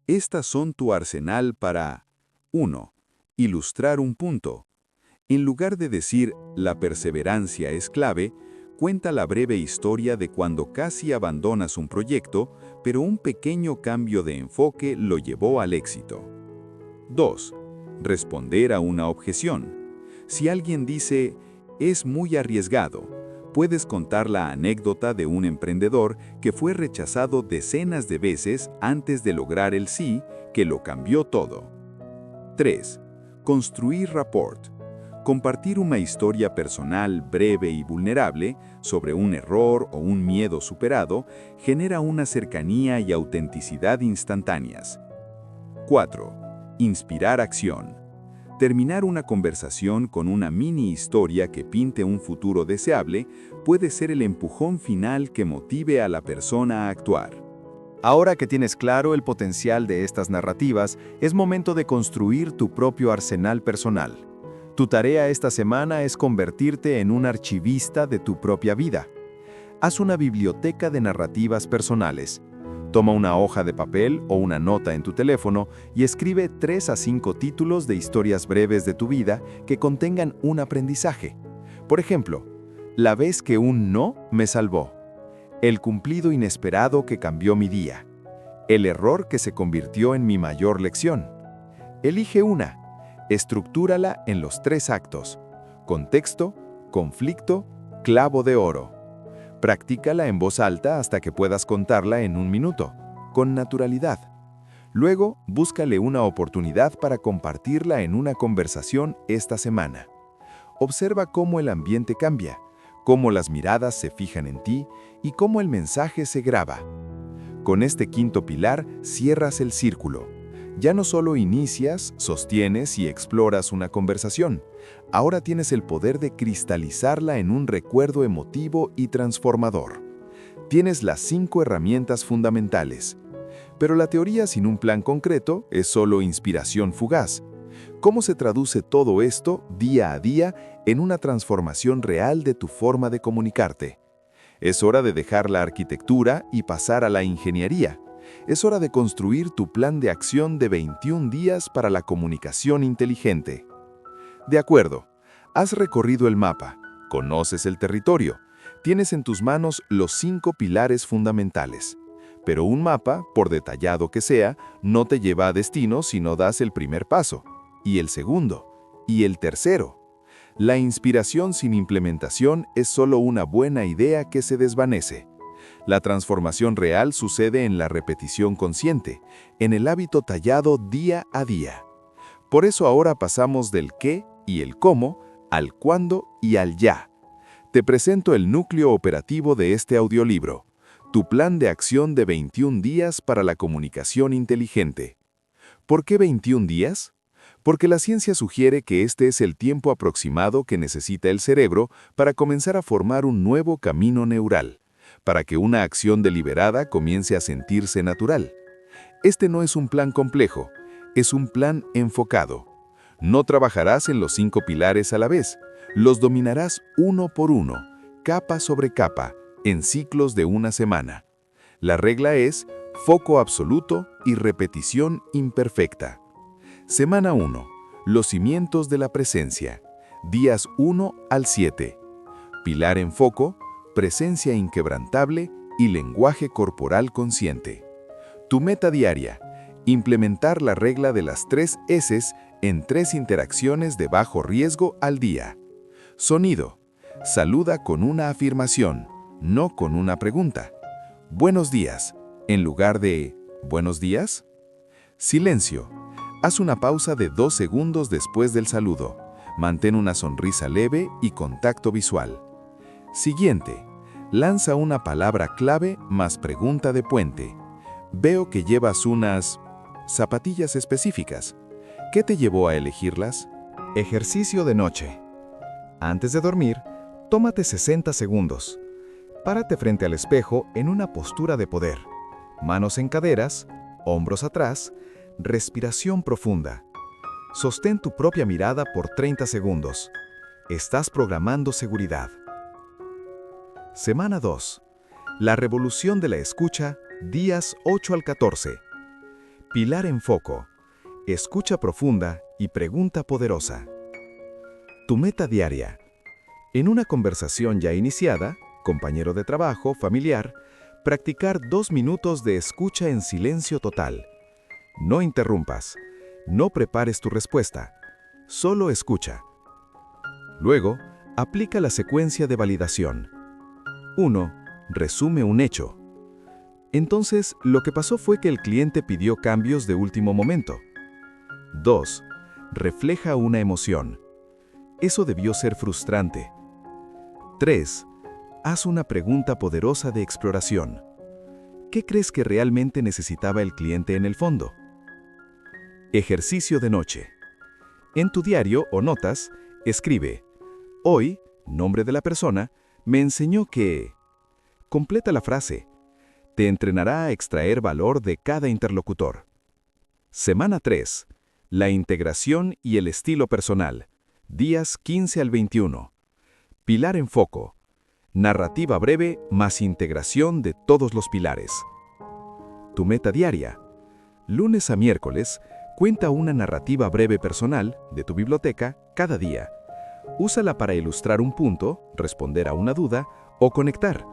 Estas son tu arsenal para 1. Ilustrar un punto. En lugar de decir «la perseverancia es clave», cuenta la breve historia de cuando casi abandonas un proyecto, pero un pequeño cambio de enfoque lo llevó al éxito. 2. Responder a una objeción. Si alguien dice «es muy arriesgado», puedes contar la anécdota de un emprendedor que fue rechazado decenas de veces antes de lograr el sí, que lo cambió todo. 3. Construir rapport. Compartir una historia personal breve y vulnerable sobre un error o un miedo superado genera una cercanía y autenticidad instantáneas. 4. Inspirar acción. Terminar una conversación con una mini historia que pinte un futuro deseable puede ser el empujón final que motive a la persona a actuar. Ahora que tienes claro el potencial de estas narrativas, es momento de construir tu propio arsenal personal. Tu tarea esta semana es convertirte en un archivista de tu propia vida. Haz una biblioteca de narrativas personales. Toma una hoja de papel o una nota en tu teléfono y escribe 3 a 5 títulos de historias breves de tu vida que contengan un aprendizaje. Por ejemplo, la vez que un no me salvó. El cumplido inesperado que cambió mi día. El error que se convirtió en mi mayor lección. Elige una. Estructúrala en los 3 actos. Contexto, conflicto, clavo de oro. Practícala en voz alta hasta que puedas contarla en 1 minuto, con naturalidad. Luego, búscale una oportunidad para compartirla en una conversación esta semana. Observa cómo el ambiente cambia, cómo las miradas se fijan en ti y cómo el mensaje se graba. Con este 5º pilar cierras el círculo. Ya no solo inicias, sostienes y exploras una conversación, ahora tienes el poder de cristalizarla en un recuerdo emotivo y transformador. Tienes las 5 herramientas fundamentales. Pero la teoría sin un plan concreto es solo inspiración fugaz. ¿Cómo se traduce todo esto día a día en una transformación real de tu forma de comunicarte? Es hora de dejar la arquitectura y pasar a la ingeniería. Es hora de construir tu plan de acción de 21 días para la comunicación inteligente. De acuerdo, has recorrido el mapa, conoces el territorio, tienes en tus manos los 5 pilares fundamentales. Pero un mapa, por detallado que sea, no te lleva a destino si no das el primer paso, y el segundo, y el tercero. La inspiración sin implementación es solo una buena idea que se desvanece. La transformación real sucede en la repetición consciente, en el hábito tallado día a día. Por eso ahora pasamos del qué y el cómo al cuándo y al ya. Te presento el núcleo operativo de este audiolibro, tu plan de acción de 21 días para la comunicación inteligente. ¿Por qué 21 días? Porque la ciencia sugiere que este es el tiempo aproximado que necesita el cerebro para comenzar a formar un nuevo camino neural, para que una acción deliberada comience a sentirse natural. Este no es un plan complejo, es un plan enfocado. No trabajarás en los 5 pilares a la vez, los dominarás uno por uno, capa sobre capa, en ciclos de una semana. La regla es, foco absoluto y repetición imperfecta. Semana 1. Los cimientos de la presencia. Días 1 al 7. Pilar en foco, presencia inquebrantable y lenguaje corporal consciente. Tu meta diaria. Implementar la regla de las 3 S's en 3 interacciones de bajo riesgo al día. Sonido. Saluda con una afirmación, no con una pregunta. Buenos días, en lugar de ¿buenos días? Silencio. Haz una pausa de 2 segundos después del saludo. Mantén una sonrisa leve y contacto visual. Siguiente. Lanza una palabra clave más pregunta de puente. Veo que llevas unas zapatillas específicas. ¿Qué te llevó a elegirlas? Ejercicio de noche. Antes de dormir, tómate 60 segundos. Párate frente al espejo en una postura de poder. Manos en caderas, hombros atrás, respiración profunda. Sostén tu propia mirada por 30 segundos. Estás programando seguridad. Semana 2. La revolución de la escucha, días 8 al 14. Pilar en foco. Escucha profunda y pregunta poderosa. Tu meta diaria. En una conversación ya iniciada, compañero de trabajo, familiar, practicar 2 minutos de escucha en silencio total. No interrumpas, no prepares tu respuesta, solo escucha. Luego, aplica la secuencia de validación. 1. Resume un hecho. Entonces, lo que pasó fue que el cliente pidió cambios de último momento. 2. Refleja una emoción. Eso debió ser frustrante. 3. Haz una pregunta poderosa de exploración. ¿Qué crees que realmente necesitaba el cliente en el fondo? Ejercicio de noche. En tu diario o notas, escribe: hoy, nombre de la persona, me enseñó que... Completa la frase. Te entrenará a extraer valor de cada interlocutor. Semana 3. La integración y el estilo personal. Días 15 al 21. Pilar en foco. Narrativa breve más integración de todos los pilares. Tu meta diaria. Lunes a miércoles, cuenta una narrativa breve personal de tu biblioteca cada día. Úsala para ilustrar un punto, responder a una duda o conectar.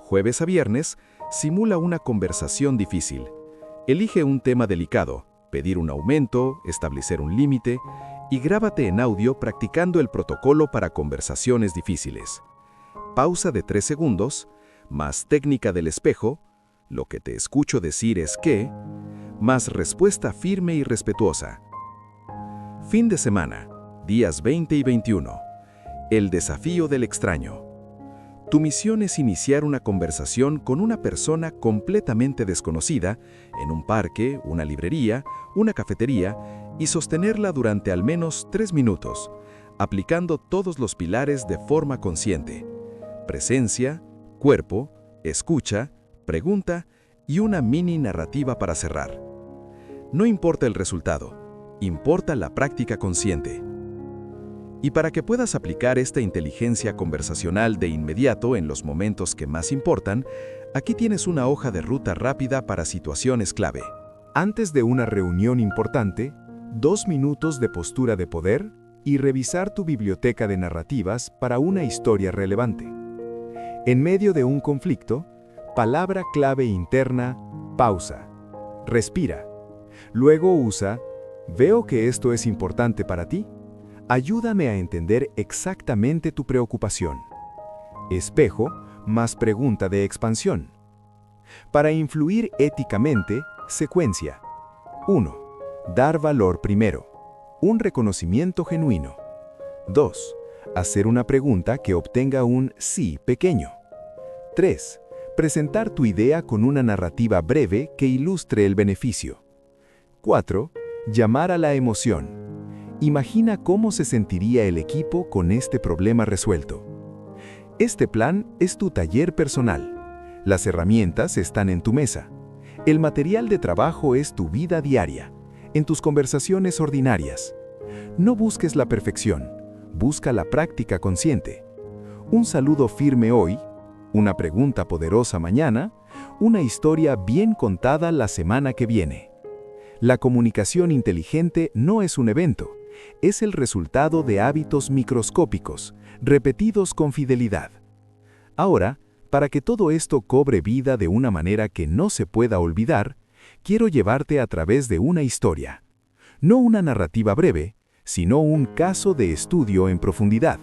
Jueves a viernes, simula una conversación difícil. Elige un tema delicado, pedir un aumento, establecer un límite, y grábate en audio practicando el protocolo para conversaciones difíciles. Pausa de 3 segundos, más técnica del espejo, lo que te escucho decir es que, más respuesta firme y respetuosa. Fin de semana, días 20 y 21. El desafío del extraño. Tu misión es iniciar una conversación con una persona completamente desconocida en un parque, una librería, una cafetería y sostenerla durante al menos 3 minutos, aplicando todos los pilares de forma consciente: presencia, cuerpo, escucha, pregunta y una mini narrativa para cerrar. No importa el resultado, importa la práctica consciente. Y para que puedas aplicar esta inteligencia conversacional de inmediato en los momentos que más importan, aquí tienes una hoja de ruta rápida para situaciones clave. Antes de una reunión importante, 2 minutos de postura de poder y revisar tu biblioteca de narrativas para una historia relevante. En medio de un conflicto, palabra clave interna, pausa. Respira. Luego usa, ¿veo que esto es importante para ti? Ayúdame a entender exactamente tu preocupación. Espejo más pregunta de expansión. Para influir éticamente, secuencia. 1. Dar valor primero. Un reconocimiento genuino. 2. Hacer una pregunta que obtenga un sí pequeño. 3. Presentar tu idea con una narrativa breve que ilustre el beneficio. 4. Llamar a la emoción. Imagina cómo se sentiría el equipo con este problema resuelto. Este plan es tu taller personal. Las herramientas están en tu mesa. El material de trabajo es tu vida diaria, en tus conversaciones ordinarias. No busques la perfección, busca la práctica consciente. Un saludo firme hoy, una pregunta poderosa mañana, Una historia bien contada la semana que viene. La comunicación inteligente no es un evento, es el resultado de hábitos microscópicos, repetidos con fidelidad. Ahora, para que todo esto cobre vida de una manera que no se pueda olvidar, quiero llevarte a través de una historia. No una narrativa breve, sino un caso de estudio en profundidad.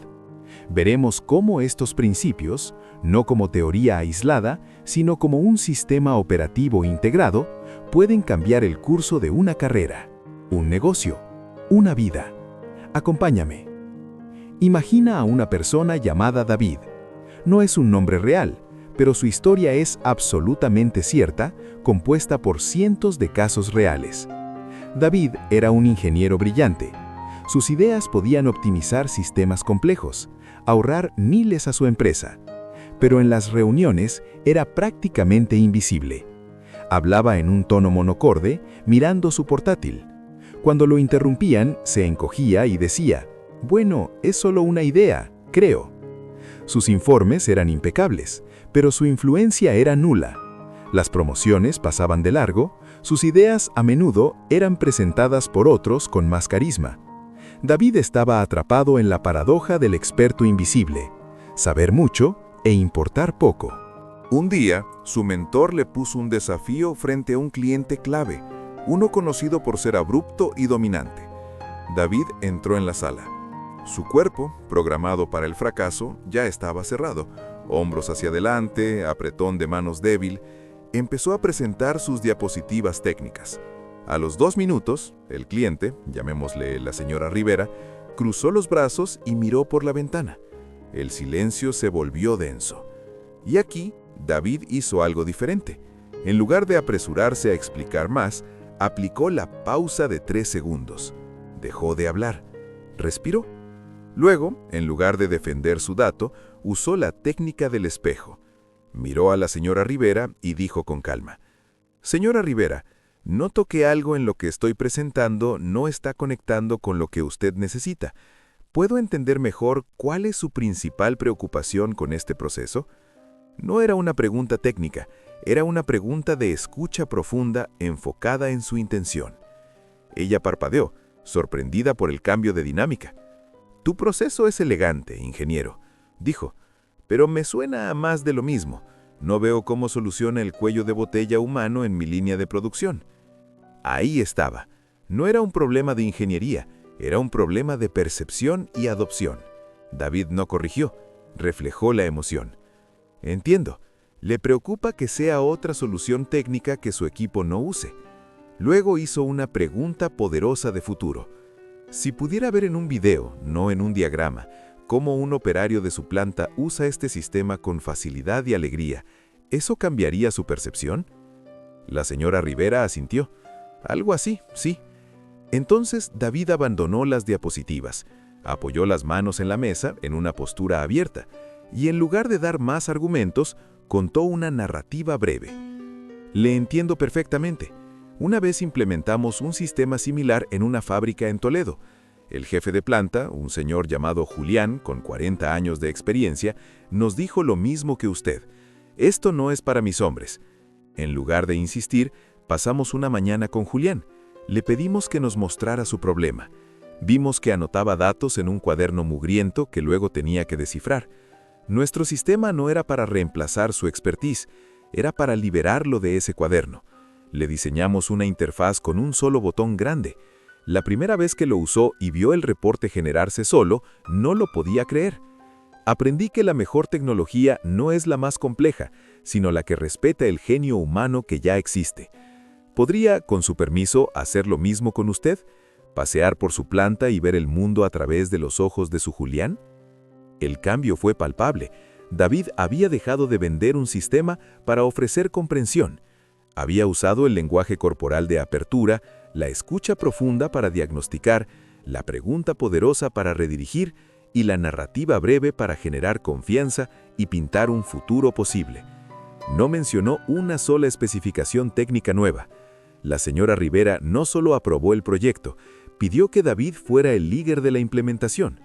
Veremos cómo estos principios, no como teoría aislada, sino como un sistema operativo integrado, pueden cambiar el curso de una carrera, un negocio, una vida. Acompáñame. Imagina a una persona llamada David. No es un nombre real, pero su historia es absolutamente cierta, compuesta por cientos de casos reales. David era un ingeniero brillante. Sus ideas podían optimizar sistemas complejos, ahorrar miles a su empresa. Pero en las reuniones era prácticamente invisible. Hablaba en un tono monocorde, mirando su portátil. Cuando lo interrumpían, se encogía y decía, «Bueno, es solo una idea, creo». Sus informes eran impecables, pero su influencia era nula. Las promociones pasaban de largo, sus ideas a menudo eran presentadas por otros con más carisma. David estaba atrapado en la paradoja del experto invisible, saber mucho e importar poco. Un día, su mentor le puso un desafío frente a un cliente clave, uno conocido por ser abrupto y dominante. David entró en la sala. Su cuerpo, programado para el fracaso, ya estaba cerrado. Hombros hacia adelante, apretón de manos débil. Empezó a presentar sus diapositivas técnicas. A los 2 minutos, el cliente, llamémosle la señora Rivera, cruzó los brazos y miró por la ventana. El silencio se volvió denso. Y aquí, David hizo algo diferente. En lugar de apresurarse a explicar más, aplicó la pausa de 3 segundos. Dejó de hablar. Respiró. Luego, en lugar de defender su dato, usó la técnica del espejo. Miró a la señora Rivera y dijo con calma, «Señora Rivera, noto que algo en lo que estoy presentando no está conectando con lo que usted necesita. ¿Puedo entender mejor cuál es su principal preocupación con este proceso?» No era una pregunta técnica, era una pregunta de escucha profunda enfocada en su intención. Ella parpadeó, sorprendida por el cambio de dinámica. «Tu proceso es elegante, ingeniero», dijo, «pero me suena a más de lo mismo. No veo cómo soluciona el cuello de botella humano en mi línea de producción». Ahí estaba. No era un problema de ingeniería, era un problema de percepción y adopción. David no corrigió, reflejó la emoción. «Entiendo. Le preocupa que sea otra solución técnica que su equipo no use». Luego hizo una pregunta poderosa de futuro. Si pudiera ver en un video, no en un diagrama, cómo un operario de su planta usa este sistema con facilidad y alegría, ¿eso cambiaría su percepción? La señora Rivera asintió. Algo así, sí. Entonces David abandonó las diapositivas, apoyó las manos en la mesa en una postura abierta, y en lugar de dar más argumentos, contó una narrativa breve. «Le entiendo perfectamente. Una vez implementamos un sistema similar en una fábrica en Toledo. El jefe de planta, un señor llamado Julián, con 40 años de experiencia, nos dijo lo mismo que usted. Esto no es para mis hombres». En lugar de insistir, pasamos una mañana con Julián. Le pedimos que nos mostrara su problema. Vimos que anotaba datos en un cuaderno mugriento que luego tenía que descifrar. Nuestro sistema no era para reemplazar su expertise, era para liberarlo de ese cuaderno. Le diseñamos una interfaz con un solo botón grande. La primera vez que lo usó y vio el reporte generarse solo, no lo podía creer. Aprendí que la mejor tecnología no es la más compleja, sino la que respeta el genio humano que ya existe. ¿Podría, con su permiso, hacer lo mismo con usted? ¿Pasear por su planta y ver el mundo a través de los ojos de su Julián? El cambio fue palpable. David había dejado de vender un sistema para ofrecer comprensión. Había usado el lenguaje corporal de apertura, la escucha profunda para diagnosticar, la pregunta poderosa para redirigir y la narrativa breve para generar confianza y pintar un futuro posible. No mencionó una sola especificación técnica nueva. La señora Rivera no solo aprobó el proyecto, pidió que David fuera el líder de la implementación.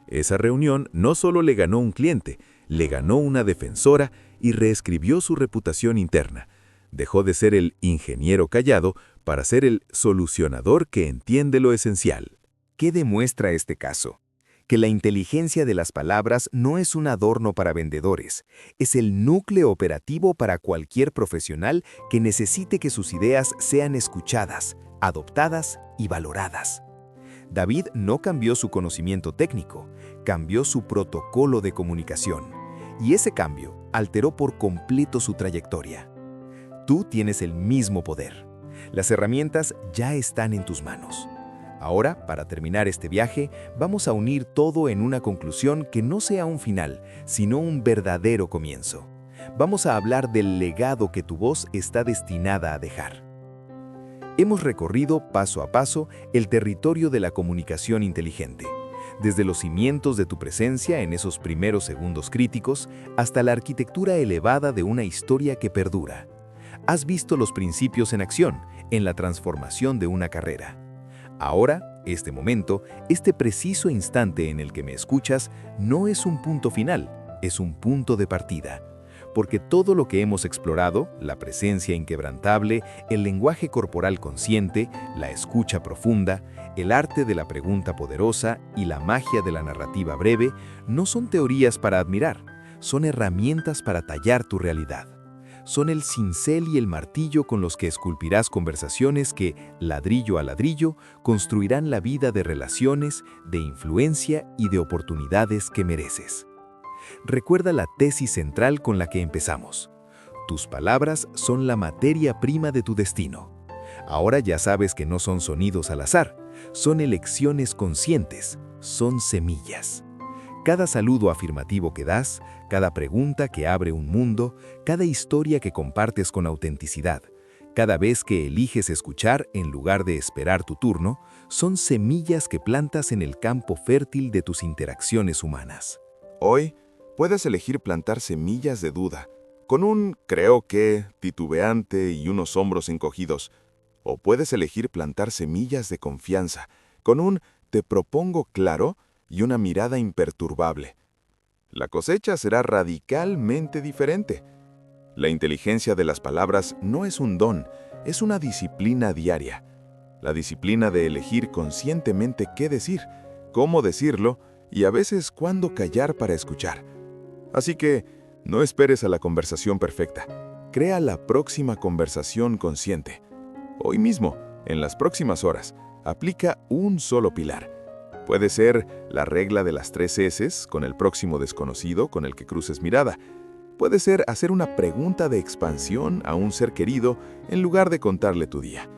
Esa reunión no solo le ganó un cliente, le ganó una defensora y reescribió su reputación interna. Dejó de ser el ingeniero callado para ser el solucionador que entiende lo esencial. ¿Qué demuestra este caso? Que la inteligencia de las palabras no es un adorno para vendedores, es el núcleo operativo para cualquier profesional que necesite que sus ideas sean escuchadas, adoptadas y valoradas. David no cambió su conocimiento técnico, cambió su protocolo de comunicación, y ese cambio alteró por completo su trayectoria. Tú tienes el mismo poder. Las herramientas ya están en tus manos. Ahora, para terminar este viaje, vamos a unir todo en una conclusión que no sea un final, sino un verdadero comienzo. Vamos a hablar del legado que tu voz está destinada a dejar. Hemos recorrido paso a paso el territorio de la comunicación inteligente, desde los cimientos de tu presencia en esos primeros segundos críticos hasta la arquitectura elevada de una historia que perdura. Has visto los principios en acción, en la transformación de una carrera. Ahora, este momento, este preciso instante en el que me escuchas, no es un punto final, es un punto de partida. Porque todo lo que hemos explorado, la presencia inquebrantable, el lenguaje corporal consciente, la escucha profunda, el arte de la pregunta poderosa y la magia de la narrativa breve, no son teorías para admirar, son herramientas para tallar tu realidad. Son el cincel y el martillo con los que esculpirás conversaciones que, ladrillo a ladrillo, construirán la vida de relaciones, de influencia y de oportunidades que mereces. Recuerda la tesis central con la que empezamos. Tus palabras son la materia prima de tu destino. Ahora ya sabes que no son sonidos al azar, son elecciones conscientes, son semillas. Cada saludo afirmativo que das, cada pregunta que abre un mundo, cada historia que compartes con autenticidad, cada vez que eliges escuchar en lugar de esperar tu turno, son semillas que plantas en el campo fértil de tus interacciones humanas. Hoy, puedes elegir plantar semillas de duda, con un creo que titubeante y unos hombros encogidos. O puedes elegir plantar semillas de confianza, con un te propongo claro y una mirada imperturbable. La cosecha será radicalmente diferente. La inteligencia de las palabras no es un don, es una disciplina diaria. La disciplina de elegir conscientemente qué decir, cómo decirlo y a veces cuándo callar para escuchar. Así que, no esperes a la conversación perfecta. Crea la próxima conversación consciente. Hoy mismo, en las próximas horas, aplica un solo pilar. Puede ser la regla de las 3 S's con el próximo desconocido con el que cruces mirada. Puede ser hacer una pregunta de expansión a un ser querido en lugar de contarle tu día.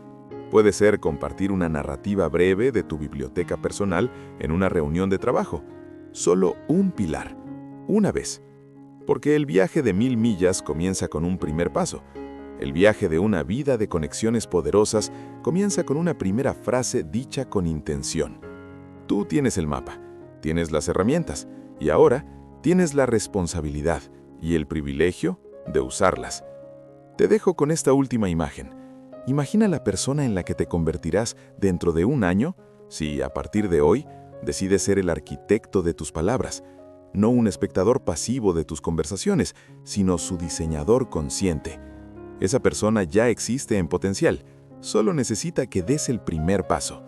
Puede ser compartir una narrativa breve de tu biblioteca personal en una reunión de trabajo. Solo un pilar, una vez. Porque el viaje de 1000 millas comienza con un primer paso. El viaje de una vida de conexiones poderosas comienza con una primera frase dicha con intención. Tú tienes el mapa, tienes las herramientas y ahora tienes la responsabilidad y el privilegio de usarlas. Te dejo con esta última imagen. Imagina la persona en la que te convertirás dentro de un año si, a partir de hoy, decides ser el arquitecto de tus palabras, no un espectador pasivo de tus conversaciones, sino su diseñador consciente. Esa persona ya existe en potencial, solo necesita que des el primer paso.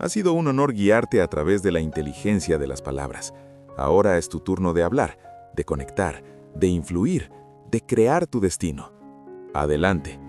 Ha sido un honor guiarte a través de la inteligencia de las palabras. Ahora es tu turno de hablar, de conectar, de influir, de crear tu destino. Adelante.